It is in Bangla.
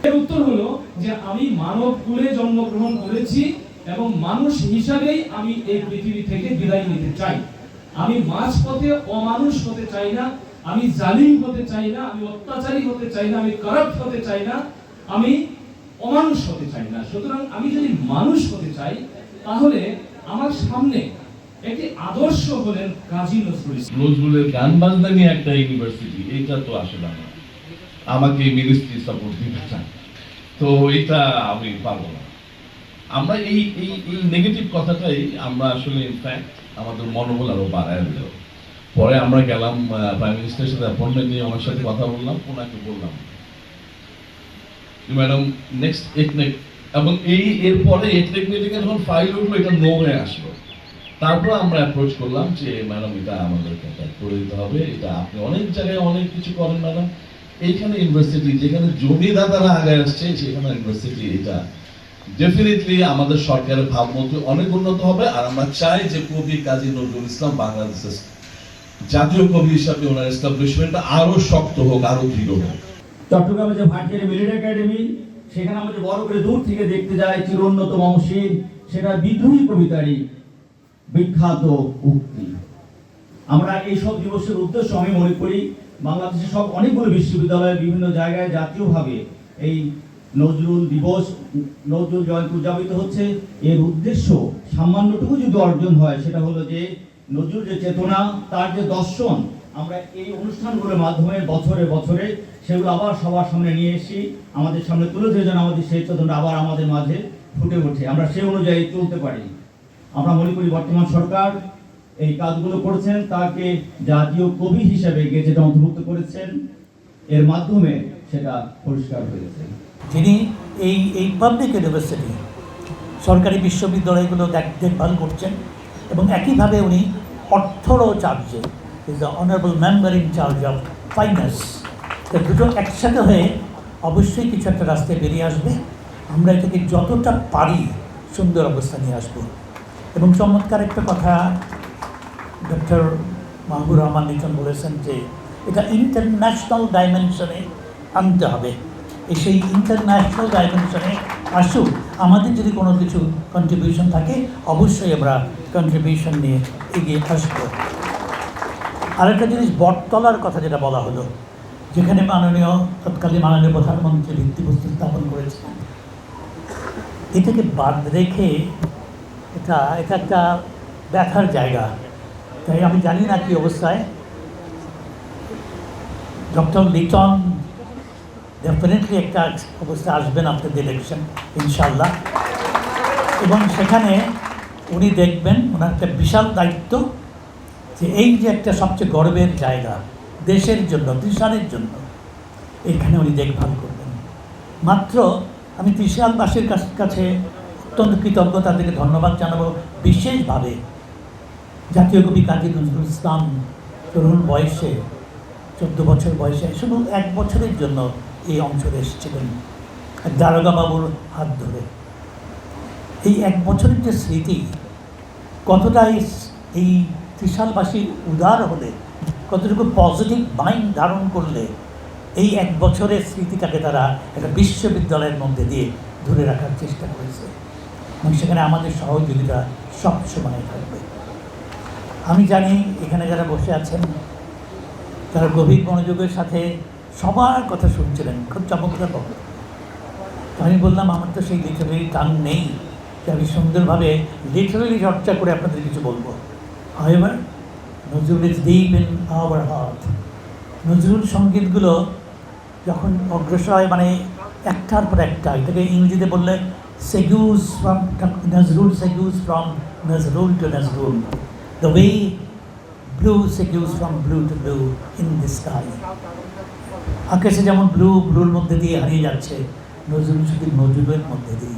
এর উত্তর হলো যে আমি মানব কুলে জন্মগ্রহণ করেছি এবং মানুষ হিসাবেই আমি এই পৃথিবী থেকে বিদায় নিতে চাই। আমি মাঝপথে অমানুষ হতে চাই না, আমি জালিম হতে চাই না, আমি অত্যাচারী হতে চাই না, আমি কারাপ্ট হতে চাই না, আমি অমানুষ হতে চাই না। সুতরাং আমি যদি মানুষ হতে চাই তাহলে আমার সামনে একটি আদর্শ হলেন কাজী নজরুল ইসলাম। নজরুলের গান বাজনা নিয়ে একটা ইউনিভার্সিটি, এটা তো আসলে না, আমাকে মিনিস্ট্রি সাপোর্ট দিতে চান, তো এটা আমি পারবো না। আমরা এই এই এই নেগেটিভ কথাটাই আমরা আসলে ইনফ্যাক্ট আমাদের মনোবল আরো বাড়ায় দিল। পরে আমরা গেলাম প্রাইম মিনিস্টারের সাথে অ্যাপয়েন্টমেন্ট নিয়ে, ওনার সাথে কথা বললাম, ওনাকে বললাম ম্যাডাম নেক্সট এথনিক, এবং এরপরে এথনিক মিটিংয়ে যখন ফাইল উঠলো এটা নো হয়ে আসলো, তারপর আমরা অ্যাপ্রোচ করলাম যে ম্যাডাম এটা আমাদেরকে করে দিতে হবে, এটা আপনি অনেক জায়গায় অনেক কিছু করেন ম্যাডাম, এইখানে ইউনিভার্সিটি যেখানে জমিদাতারা আগে আসছে সেখানে ইউনিভার্সিটি, এটা ডেফিনেটলি আমাদের সরকারের ভাবমূর্তি অনেক উন্নত হবে। আর আমরা চাই যে কবি কাজী নজরুল ইসলাম বাংলাদেশের জাতীয় কবি হিসাবে ওনার এস্টাবলিশমেন্টটা আরো শক্ত হোক, আরো দৃঢ় হোক। চট্টগ্রামে যে ভাটিয়ারি মিলিটারি একাডেমি, সেখানে আমরা যে বড় করে দূর থেকে দেখতে যাই চিরোন্নত মমশির, সেটা বিদ্রোহী কবিতারই বিখ্যাত উক্তি। আমরা এই সব দিবসের উদ্দেশ্য আমি মনে করি বাংলাদেশের সব অনেকগুলো বিশ্ববিদ্যালয়ে বিভিন্ন জায়গায় জাতীয়ভাবে এই নজরুল দিবস, নজরুল জয়ন্তী উদযাপিত হচ্ছে। এর উদ্দেশ্য সামান্যটুকু যদি অর্জন হয়, সেটা হলো যে নজরুল যে চেতনা, তার যে দর্শন, আমরা এই অনুষ্ঠানগুলোর মাধ্যমে বছরে বছরে সেগুলো আবার সবার সামনে নিয়ে এসি, আমাদের সামনে তুলে ধরে যেন আমাদের সেই চেতনা আবার আমাদের মাঝে ফুটে ওঠে, আমরা সেই অনুযায়ী চলতে পারি। আমরা মনে করি বর্তমান সরকার এই কাজগুলো করেছেন, তাকে জাতীয় কবি হিসেবে গেজেটে অন্তর্ভুক্ত করেছেন, এর মাধ্যমে সেটা পরিষ্কার হয়েছে। যিনি এই পাবলিক ইউনিভার্সিটি সরকারি বিশ্ববিদ্যালয়গুলো দেখভাল করছেন এবং একইভাবে উনি অর্থরও চার্জে is the honourable member in charge of finance. তো দুটো একসাথে হয়ে অবশ্যই কিছু একটা রাস্তায় বেরিয়ে আসবে। আমরা এটাকে যতটা পারি সুন্দর অবস্থা নিয়ে আসবো। এবং চমৎকার একটা কথা ডক্টর মাহবুর রহমান লিটন বলেছেন যে এটা ইন্টারন্যাশনাল ডাইমেনশনে আনতে হবে। সেই ইন্টারন্যাশনাল ডাইমেনশনে আসুক, আমাদের যদি কোনো কিছু কন্ট্রিবিউশন থাকে অবশ্যই আমরা কন্ট্রিবিউশন নিয়ে এগিয়ে আসবো। আরেকটা জিনিস, বটতলার কথা যেটা বলা হলো, যেখানে তৎকালীন মাননীয় প্রধানমন্ত্রী ভিত্তিপ্রস্তর স্থাপন করেছেন, এটাকে বাদ রেখে এটা একটা ব্যথার জায়গা। তাই আমি জানি না কী অবস্থায় ডক্টর লিটন ডেফিনেটলি একটা অবস্থা আসবেন আফটার দ্য ইলেকশন ইনশাল্লাহ, এবং সেখানে উনি দেখবেন ওনার একটা বিশাল দায়িত্ব যে এই যে একটা সবচেয়ে গর্বের জায়গা দেশের জন্য, ত্রিশালের জন্য, এখানে উনি দেখভাল করবেন। মাত্র আমি ত্রিশালবাসীর কাছে অত্যন্ত কৃতজ্ঞ, তাদেরকে ধন্যবাদ জানাবো বিশেষভাবে। জাতীয় কবি কাজী নজরুল ইসলাম তরুণ বয়সে, 14 বছর বয়সে, শুধু 1 বছরের জন্য এই অঞ্চলে এসেছিলেন দারোগা বাবুর হাত ধরে। এই 1 বছরের যে স্মৃতি, কতটা এই ত্রিশালবাসীর উদার হলে, কতটুকু পজিটিভ মাইন্ড ধারণ করলে এই 1 বছরের স্মৃতিটাকে তারা একটা বিশ্ববিদ্যালয়ের মধ্যে দিয়ে ধরে রাখার চেষ্টা করেছে, এবং সেখানে আমাদের সহযোগিতা সবসময় থাকবে। আমি জানি এখানে যারা বসে আছেন তারা গভীর মনোযোগের সাথে সবার কথা শুনছিলেন, খুব চমৎকার বক্তব্য। আমি বললাম আমার তো সেই লিটারেরি টান নেই যে আমি সুন্দরভাবে লিটারেলি চর্চা করে আপনাদের কিছু বলবো। However Nazrul is deep in our heart. Nazrul সঙ্গীতগুলো যখন অগ্রসর হয়, মানে একটার পর একটা, এটাকে ইংরেজিতে বললে segues from Nazrul, segues from Nazrul to Nazrul, the way blue segues from blue to blue in the sky. আকাশে যেমন ব্লুর মধ্যে দিয়ে হারিয়ে যাচ্ছে, নজরুল শুধু নজরুলের মধ্যে দিয়ে।